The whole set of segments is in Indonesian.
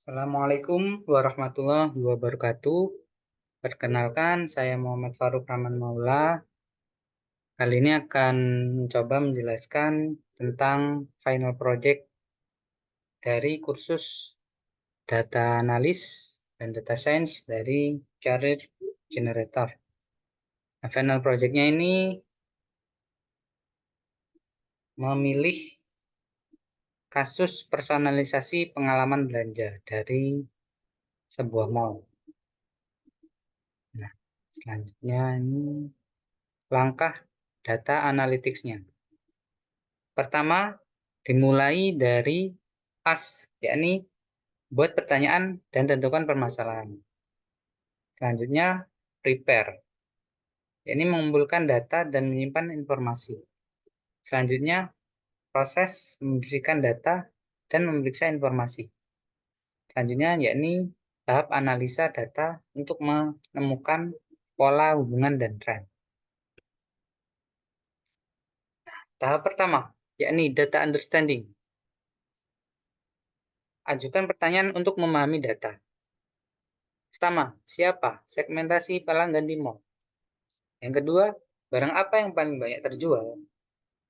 Assalamualaikum warahmatullahi wabarakatuh. Perkenalkan, saya Muhammad Faruk Rahman Maula. Kali ini akan mencoba menjelaskan tentang final project dari kursus Data Analis dan Data Science dari Career Generator. Nah, final project-nya ini memilih kasus personalisasi pengalaman belanja dari sebuah mall. Nah, selanjutnya ini langkah data analytics-nya. Pertama, dimulai dari ask, yakni buat pertanyaan dan tentukan permasalahan. Selanjutnya, prepare, yakni mengumpulkan data dan menyimpan informasi. Selanjutnya, proses membersihkan data dan memeriksa informasi. Selanjutnya, yakni tahap analisa data untuk menemukan pola hubungan dan tren. Tahap pertama, yakni data understanding. Ajukan pertanyaan untuk memahami data. Pertama, siapa segmentasi pelanggan di mall? Yang kedua, barang apa yang paling banyak terjual?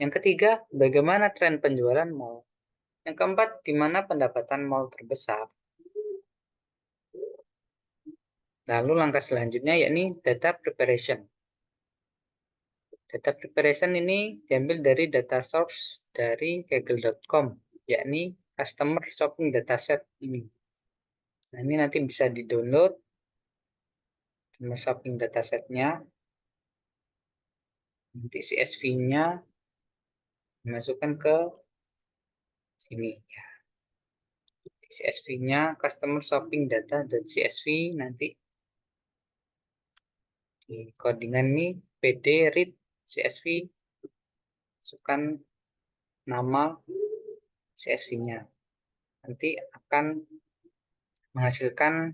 Yang ketiga, bagaimana tren penjualan mall? Yang keempat, di mana pendapatan mall terbesar? Lalu langkah selanjutnya yakni data preparation. Data preparation ini diambil dari data source dari google.com, yakni customer shopping dataset ini. Nah, ini nanti bisa di-download customer shopping datasetnya. Nanti CSV-nya dimasukkan ke sini. CSV-nya customer shopping data.csv, nanti di codingan ini pd read csv, masukkan nama CSV-nya. Nanti akan menghasilkan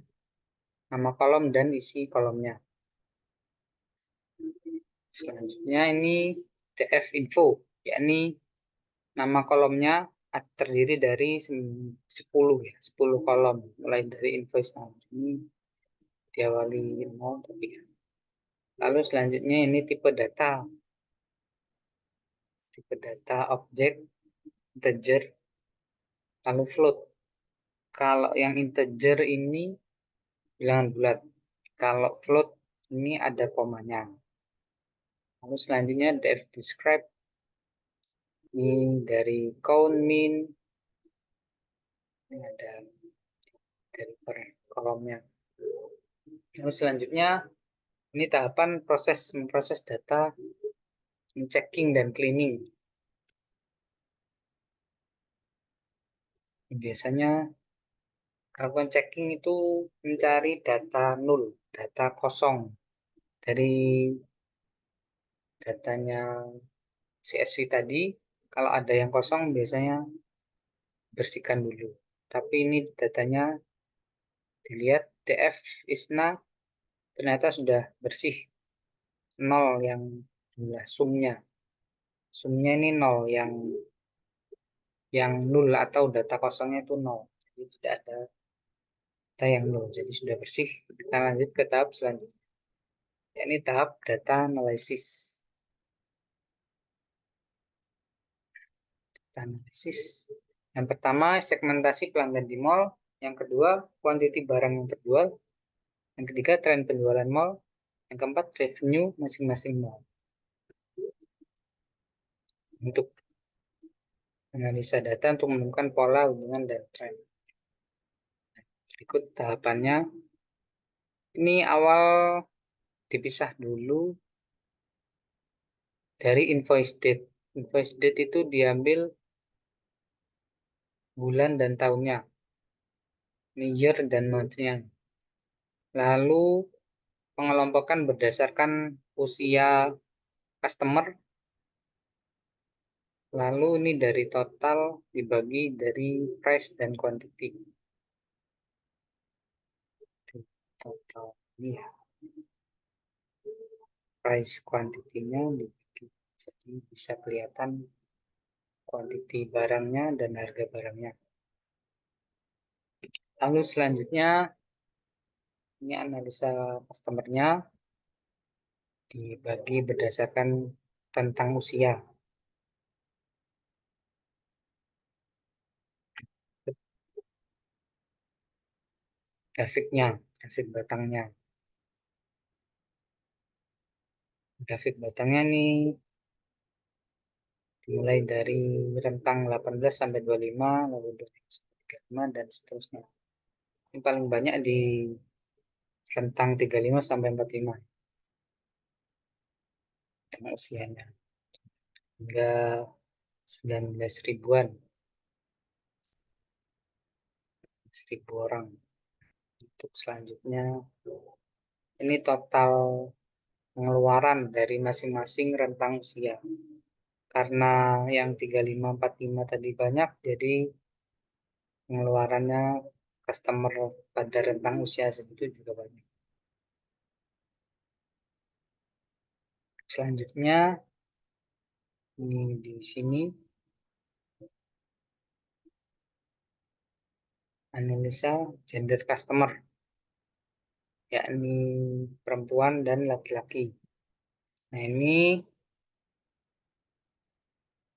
nama kolom dan isi kolomnya. Selanjutnya ini df info, yakni nama kolomnya terdiri dari 10 ya, 10 kolom mulai dari invoice. Ini diawali 0 tapi ya. Lalu selanjutnya ini tipe data objek, integer, lalu float. Kalau yang integer ini bilangan bulat, kalau float ini ada komanya. Lalu selanjutnya def describe, ini dari count, min, ini ada dari per kolomnya. Lalu selanjutnya ini tahapan memproses data, checking dan cleaning. Biasanya lakukan checking itu mencari data nol, data kosong dari datanya CSV tadi. Kalau ada yang kosong biasanya bersihkan dulu. Tapi ini datanya dilihat df isna ternyata sudah bersih, nol yang jumlah sumnya. Sumnya ini nol, yang nol atau data kosongnya itu nol. Jadi tidak ada data yang nol, jadi sudah bersih. Kita lanjut ke tahap selanjutnya, yakni tahap data analysis. Yang pertama, segmentasi pelanggan di mall. Yang kedua, kuantiti barang yang terjual. Yang ketiga, tren penjualan mall. Yang keempat, revenue masing-masing mall. Untuk analisa data untuk menemukan pola hubungan dan tren. Berikut tahapannya. Ini awal dipisah dulu dari invoice date. Invoice date itu diambil bulan dan tahunnya, year dan month-nya. Lalu pengelompokan berdasarkan usia customer. Lalu ini dari total dibagi dari price dan quantity. Total ini ya. Price quantity-nya dibagi. Jadi bisa kelihatan quantity barangnya dan harga barangnya. Lalu selanjutnya ini analisa customer-nya dibagi berdasarkan rentang usia. Grafiknya, grafik batangnya. Grafik batangnya nih dimulai dari rentang 18 sampai 25, lalu 25 sampai 35 dan seterusnya. Ini paling banyak di rentang 35 sampai 45 dengan usianya hingga 19 ribuan, 1000 orang. Untuk selanjutnya ini total pengeluaran dari masing-masing rentang usia. Karena yang 35 45 tadi banyak, jadi pengeluarannya customer pada rentang usia segitu juga banyak. Selanjutnya ini di sini analisa gender customer, yakni perempuan dan laki-laki. Nah, ini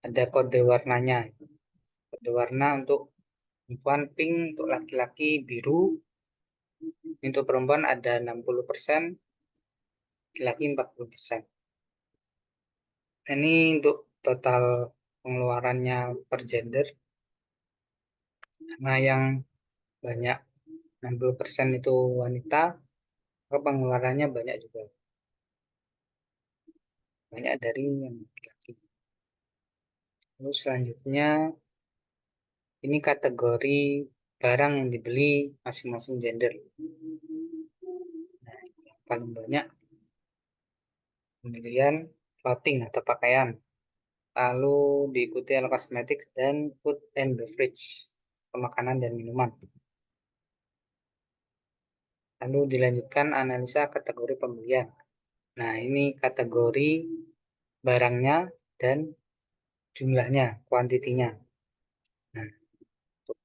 ada kode warnanya. Kode warna untuk perempuan pink, untuk laki-laki biru. Untuk perempuan ada 60%, laki-laki 40%. Ini untuk total pengeluarannya per gender. Nah, yang banyak 60% itu wanita, maka pengeluarannya banyak juga. Banyak dari yang laki-laki. Lalu selanjutnya, ini kategori barang yang dibeli masing-masing gender. Nah, yang paling banyak pembelian clothing atau pakaian. Lalu diikuti oleh cosmetics dan food and beverage, pemakanan dan minuman. Lalu dilanjutkan analisa kategori pembelian. Nah, ini kategori barangnya dan jumlahnya, kuantitinya. Nah, untuk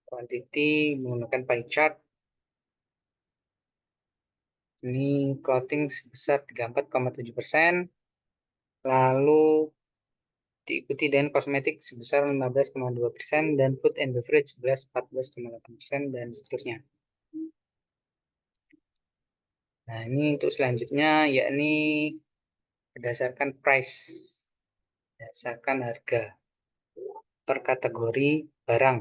kuantiti menggunakan pie chart. Ini clothing sebesar 34,7%, lalu diikuti dengan kosmetik sebesar 15,2% dan food and beverage 14,8% dan seterusnya. Nah, ini untuk selanjutnya yakni berdasarkan price, berdasarkan harga per kategori barang.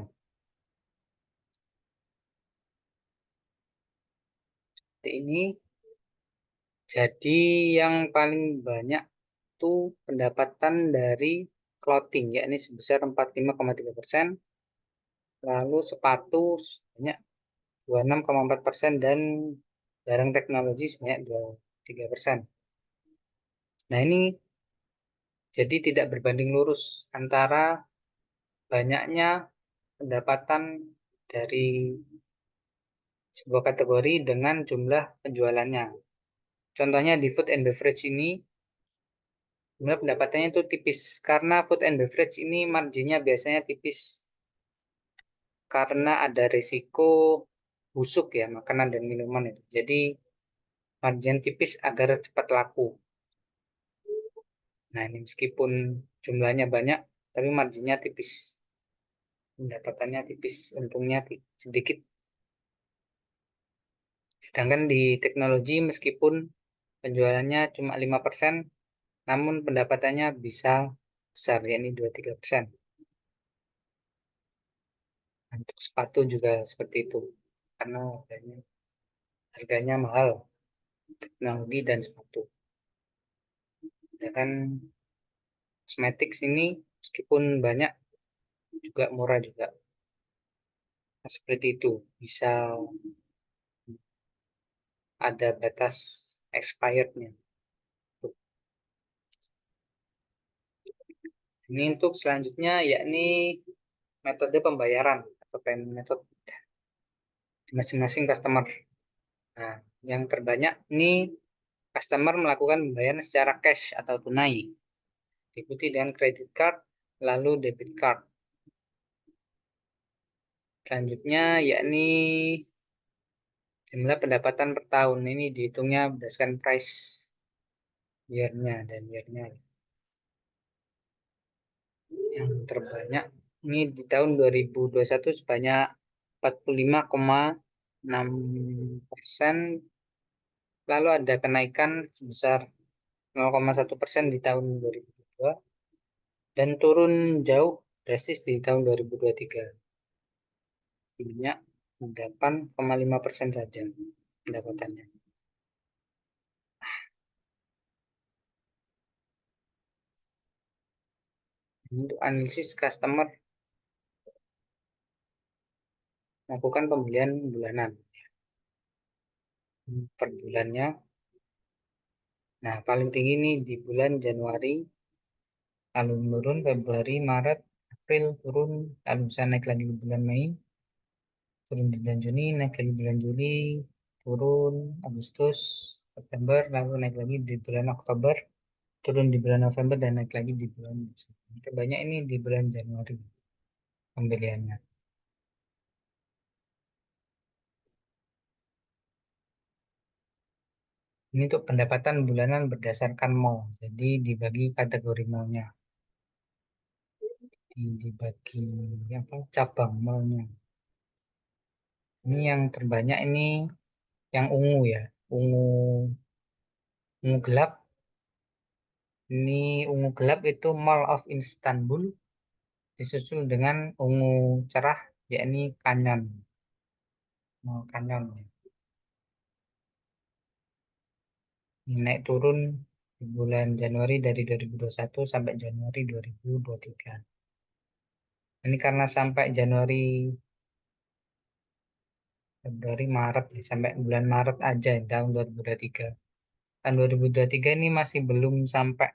Seperti ini. Jadi yang paling banyak itu pendapatan dari clothing, yakni sebesar 45,3%, lalu sepatu sebanyak 26,4% dan barang teknologi sebanyak 23%. Nah, ini jadi tidak berbanding lurus antara banyaknya pendapatan dari sebuah kategori dengan jumlah penjualannya. Contohnya di food and beverage ini, jumlah pendapatannya itu tipis karena food and beverage ini marginnya biasanya tipis karena ada risiko busuk ya makanan dan minuman itu. Jadi margin tipis agar cepat laku. Nah, ini meskipun jumlahnya banyak, tapi marginnya tipis. Pendapatannya tipis, untungnya sedikit. Sedangkan di teknologi meskipun penjualannya cuma 5%, namun pendapatannya bisa besar, yakni 2-3%. Untuk sepatu juga seperti itu, karena harganya mahal, teknologi dan sepatu. Sedangkan kosmetik ini meskipun banyak, juga murah juga. Nah, seperti itu, bisa ada batas expirednya. Ini untuk selanjutnya yakni metode pembayaran atau payment method masing-masing customer. Nah, yang terbanyak ini customer melakukan pembayaran secara cash atau tunai, diikuti dengan credit card, lalu debit card. Selanjutnya yakni jumlah pendapatan per tahun. Ini dihitungnya berdasarkan price year-nya dan year-nya. Yang terbanyak ini di tahun 2021 sebanyak 45,6%. Lalu ada kenaikan sebesar 0,1% di tahun 2022 dan turun jauh drastis di tahun 2023. Sebanyak 8,5% saja pendapatannya. Untuk analisis customer melakukan pembelian bulanan per bulannya. Nah, paling tinggi ini di bulan Januari, lalu menurun Februari, Maret, April turun, lalu bisa naik lagi di bulan Mei, turun di bulan Juni, naik lagi bulan Juli, turun Agustus, September, lalu naik lagi di bulan Oktober, turun di bulan November, dan naik lagi di bulan Desember. Terbanyak ini di bulan Januari pembeliannya. Ini untuk pendapatan bulanan berdasarkan mall, jadi dibagi kategori mallnya, dibagi apa cabang mallnya. Ini yang terbanyak ini yang ungu ya, ungu ungu gelap. Ini ungu gelap itu Mall of Istanbul, disusul dengan ungu cerah yakni Canyon. Mall Canyon. Ini naik turun di bulan Januari dari 2021 sampai Januari 2023. Ini karena sampai Januari, Februari, Maret ya, sampai bulan Maret aja tahun 2023. Tahun 2023 ini masih belum sampai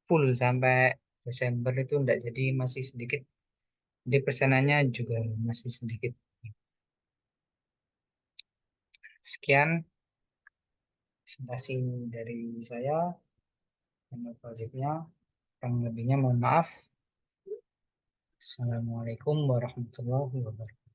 full sampai Desember itu enggak, jadi masih sedikit. Jadi persenannya juga masih sedikit. Sekian presentasi dari saya untuk proyeknya. Kurang lebihnya mohon maaf. Assalamualaikum warahmatullahi wabarakatuh.